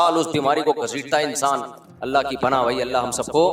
سال اس بیماری کو گھسیٹتا ہے انسان. اللہ کی پناہ بھائی, اللہ ہم سب کو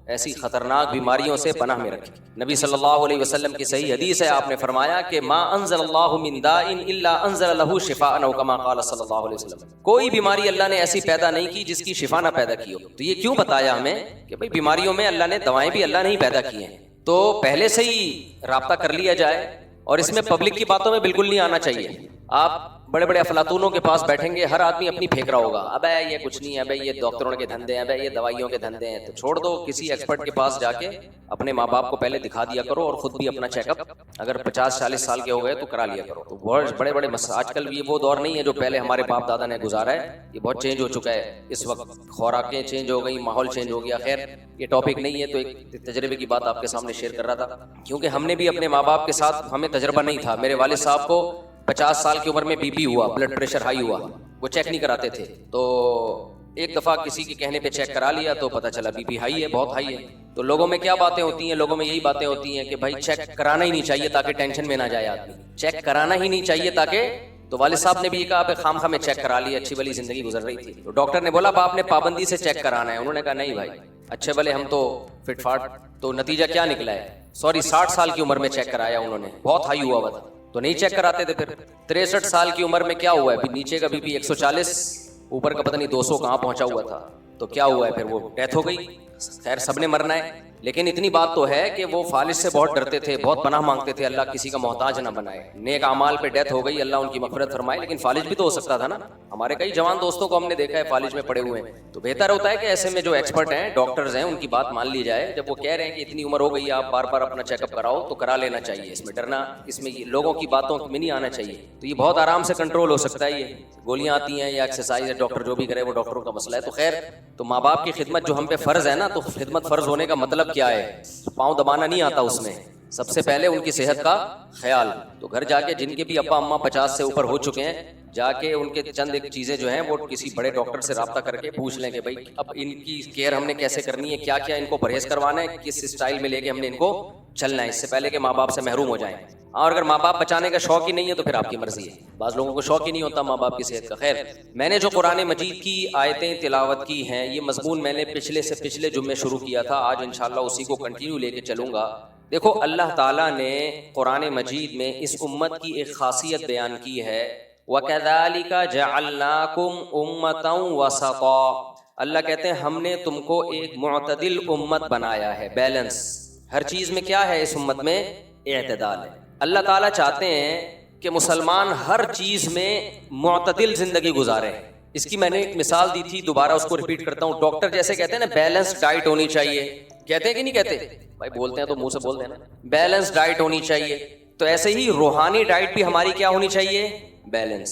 ایسی خطرناک بیماریوں سے پناہ میں رکھے. نبی صلی اللہ علیہ وسلم کی صحیح حدیث ہے, آپ نے فرمایا کہ ما انزل اللہ من داء الا انزل له شفاء او کما قال صلی اللہ علیہ وسلم. کوئی بیماری اللہ نے ایسی پیدا نہیں کی جس کی شفا نہ پیدا کی ہو. تو یہ کیوں بتایا ہمیں کہ بھئی بیماریوں میں اللہ نے دوائیں بھی اللہ نے ہی پیدا کی ہیں, تو پہلے سے ہی رابطہ کر لیا جائے. اور اس میں پبلک کی باتوں میں بالکل نہیں آنا چاہیے. آپ بڑے بڑے افلاطونوں کے پاس بیٹھیں گے, ہر آدمی اپنی پھینک رہا ہوگا, ابے یہ کچھ نہیں ہے, ابے یہ ڈاکٹروں کے دھندے ہیں, ابے یہ دوائیوں کے دھندے ہیں. تو چھوڑ دو, کسی ایکسپرٹ کے پاس جا کے اپنے ماں باپ کو پہلے دکھا دیا کرو, اور خود بھی اپنا چیک اپ اگر 50-40 سال کے ہو گئے تو کرا لیا کرو. تو بہت بڑے بڑے آج کل یہ وہ دور نہیں ہے جو پہلے ہمارے باپ دادا نے گزارا ہے. یہ بہت چینج ہو چکا ہے اس وقت, خوراکیں چینج ہو گئی, ماحول چینج ہو گیا. خیر یہ ٹاپک نہیں ہے, تو ایک تجربے کی بات آپ کے سامنے شیئر کر رہا تھا, کیونکہ ہم نے بھی اپنے ماں باپ کے ساتھ, ہمیں تجربہ نہیں تھا. میرے والد صاحب کو 50 سال کی عمر میں بی پی ہوا, بلڈ پریشر ہائی ہوا, وہ چیک نہیں کراتے تھے. تو ایک دفعہ کسی کے کہنے پہ چیک کرا لیا تو پتہ چلا بی پی ہائی ہے, بہت ہائی ہے. تو لوگوں میں کیا باتیں ہوتی ہیں, لوگوں میں یہی باتیں ہوتی ہیں کہ بھائی چیک کرانا ہی نہیں چاہیے تاکہ ٹینشن میں نہ جائے آدمی, چیک کرانا ہی نہیں چاہیے تاکہ. تو والد صاحب نے بھی یہ کہا کہ خام خواہ میں چیک کرا لیا, اچھی بلی زندگی گزر رہی تھی. تو ڈاکٹر نے بولا آپ نے پابندی سے چیک کرانا ہے. انہوں نے کہا نہیں بھائی, اچھے بھلے ہم تو فٹ فاٹ. تو نتیجہ کیا نکلا ہے, 60 سال کی عمر میں چیک کرایا انہوں نے, بہت ہائی ہوا ہوا تھا تو نہیں چیک کراتے تھے. پھر 63 سال کی عمر میں کیا ہوا ہے, نیچے کا بی پی 140, اوپر کا پتہ نہیں 200 کہاں پہنچا ہوا تھا. تو کیا ہوا ہے, پھر وہ ڈیتھ ہو گئی. خیر سب نے مرنا ہے, لیکن اتنی بات تو ہے کہ وہ فالج سے بہت ڈرتے تھے, بہت پناہ مانگتے تھے, اللہ کسی کا محتاج نہ بنائے. نیک اعمال پہ ڈیتھ ہو گئی, اللہ ان کی مغفرت فرمائے, لیکن فالج بھی تو ہو سکتا تھا نا. ہمارے کئی جوان دوستوں کو ہم نے دیکھا ہے فالج میں پڑے ہوئے ہیں. تو بہتر ہوتا ہے کہ ایسے میں جو ایکسپرٹ ہیں, ڈاکٹرز ہیں, ان کی بات مان لی جائے. جب وہ کہہ رہے ہیں کہ اتنی عمر ہو گئی ہے, آپ بار بار اپنا چیک اپ کراؤ, تو کرا لینا چاہیے. اس میں ڈرنا, اس میں لوگوں کی باتوں میں نہیں آنا چاہیے. تو یہ بہت آرام سے کنٹرول ہو سکتا ہے. یہ گولیاں آتی ہیں یا ایکسرسائز ہے, ڈاکٹر جو بھی کرے وہ ڈاکٹروں کا مسئلہ ہے. تو خیر, تو ماں باپ کی خدمت جو ہم پہ فرض ہے نا, تو خدمت فرض ہونے کا مطلب کیا ہے, پاؤں دبانا نہیں آتا اس میں. سب سے پہلے ان کی صحت کا خیال. تو گھر جا کے جن کے بھی ابا اماں 50 سے اوپر ہو چکے ہیں, جا کے ان کے چند ایک چیزیں جو ہیں وہ کسی بڑے ڈاکٹر سے رابطہ کر کے پوچھ لیں کہ بھائی اب ان کی کیئر ہم نے کیسے کرنی ہے, کیا کیا ان کو پرہیز کروانا ہے, کس اسٹائل میں لے کے ہم نے ان کو چلنا ہے, اس سے پہلے کہ ماں باپ سے محروم ہو جائیں. اور اگر ماں باپ بچانے کا شوق ہی نہیں ہے تو پھر آپ کی مرضی ہے. بعض لوگوں کو شوق ہی نہیں ہوتا ماں باپ کی صحت کا. خیر, میں نے جو قرآن مجید کی آیتیں تلاوت کی ہیں, یہ مضمون میں نے پچھلے جمعے شروع کیا تھا. آج انشاءاللہ اسی کو کنٹینیو لے کے چلوں گا. دیکھو, اللہ تعالیٰ نے قرآن مجید میں اس امت کی ایک خاصیت بیان کی ہے, وَكَذَلِكَ جَعَلْنَاكُمْ أُمَّةً وَسَطًا. اللہ کہتے ہیں ہم نے تم کو ایک معتدل امت بنایا ہے, بیلنس. ہر چیز میں کیا ہے اس امت میں, اعتدال ہے. اللہ تعالیٰ چاہتے ہیں کہ مسلمان ہر چیز میں معتدل زندگی گزارے. اس کی میں نے ایک مثال دی تھی, دوبارہ اس کو ریپیٹ کرتا ہوں. ڈاکٹر جیسے کہتے ہیں نا بیلنس ڈائٹ ہونی چاہیے, کہتے ہیں کہ نہیں کہتے بھائی, بولتے ہیں تو منہ سے بولتے ہیں نا, بیلنس ڈائٹ ہونی چاہیے. تو ایسے ہی روحانی ڈائٹ بھی ہماری کیا ہونی چاہیے, بیلنس.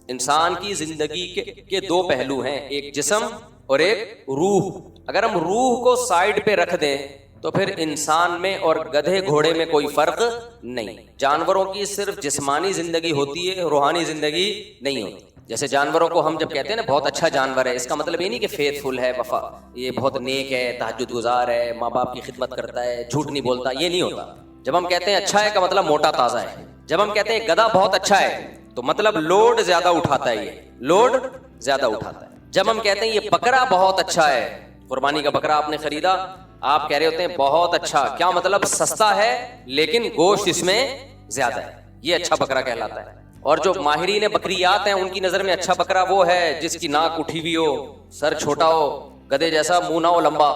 انسان کی زندگی کے دو پہلو ہیں, ایک جسم اور ایک روح. اگر ہم روح کو سائڈ پہ رکھ دیں تو پھر انسان میں اور گدھے گھوڑے میں کوئی فرق نہیں. جانوروں کی صرف جسمانی زندگی ہوتی ہے, روحانی زندگی نہیں ہوتی. جیسے جانوروں کو ہم جب کہتے ہیں نا بہت اچھا جانور ہے, اس کا مطلب یہ نہیں کہ فیتھ فل ہے, وفا, یہ بہت نیک ہے, تہجد گزار ہے, ماں باپ کی خدمت کرتا ہے, جھوٹ نہیں بولتا, یہ نہیں ہوتا. جب ہم کہتے ہیں اچھا ہے کا مطلب موٹا تازہ ہے. جب ہم کہتے ہیں گدھا بہت اچھا ہے تو مطلب لوڈ زیادہ اٹھاتا ہے, یہ لوڈ زیادہ اٹھاتا ہے. جب ہم کہتے ہیں یہ بکرا بہت اچھا ہے, قربانی کا بکرا آپ نے خریدا, آپ کہہ رہے ہوتے ہیں بہت اچھا, کیا مطلب سستا ہے لیکن گوشت اس میں زیادہ ہے, یہ اچھا بکرا کہلاتا ہے. اور جو ماہرین بکریات ہیں ان کی نظر میں اچھا بکرا وہ ہے جس کی ناک اٹھی ہوئی ہو, سر چھوٹا ہو, گدھے جیسا منہ نہ ہو لمبا,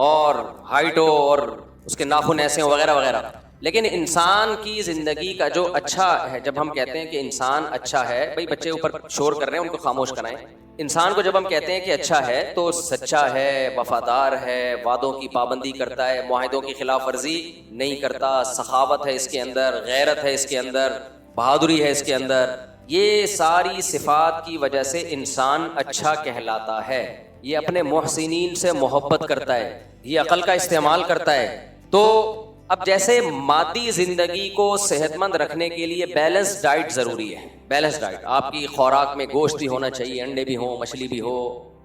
اور ہائٹ ہو, اور اس کے ناخن ایسے ہو, وغیرہ وغیرہ. لیکن انسان کی زندگی کا جو اچھا ہے, جب ہم کہتے ہیں کہ انسان اچھا ہے, بھائی بچے اوپر شور کر رہے ہیں ان کو خاموش کرائیں. انسان کو جب ہم کہتے ہیں کہ اچھا ہے تو سچا ہے, وفادار ہے, وعدوں کی پابندی کرتا ہے, معاہدوں کی خلاف ورزی نہیں کرتا, سخاوت ہے اس کے اندر, غیرت ہے اس کے اندر, بہادری ہے اس کے اندر. یہ ساری صفات کی وجہ سے انسان اچھا کہلاتا ہے. یہ اپنے محسنین سے محبت کرتا ہے, یہ عقل کا استعمال کرتا ہے. تو اب جیسے مادی زندگی کو صحت مند رکھنے کے لیے بیلنس ڈائٹ ضروری ہے. بیلنس ڈائٹ, آپ کی خوراک میں گوشت بھی ہونا چاہیے, انڈے بھی ہوں, مچھلی بھی ہو,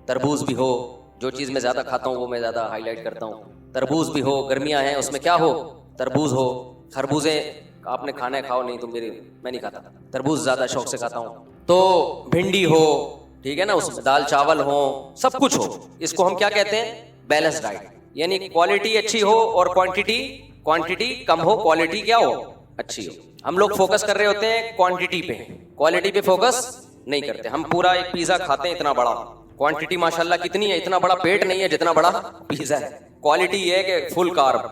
تربوز بھی ہو. جو چیز میں زیادہ کھاتا ہوں وہ میں زیادہ ہائی لائٹ کرتا ہوں. تربوز بھی ہو, گرمیاں ہیں اس میں کیا ہو, تربوز ہو. خربوزے آپ نے کھانا ہے کھاؤ, نہیں تو میں نہیں کھاتا, تربوز زیادہ شوق سے کھاتا ہوں. تو بھنڈی ہو, ٹھیک ہے نا, اس میں دال چاول ہو, سب کچھ ہو, اس کو ہم کیا کہتے ہیں, بیلنس ڈائٹ. یعنی کوالٹی اچھی ہو اور کوانٹٹی کم ہو, کوالٹی کیا ہو, اچھی ہو. ہم لوگ فوکس کر رہے ہوتے ہیں کوانٹٹی پہ, کوالٹی پہ فوکس نہیں کرتے. ہم پورا ایک پیزا کھاتے ہیں اتنا بڑا, کوانٹٹی ماشاءاللہ کتنی ہے, اتنا بڑا پیٹ نہیں ہے جتنا بڑا پیزا ہے. کوالٹی یہ ہے کہ فل کارب,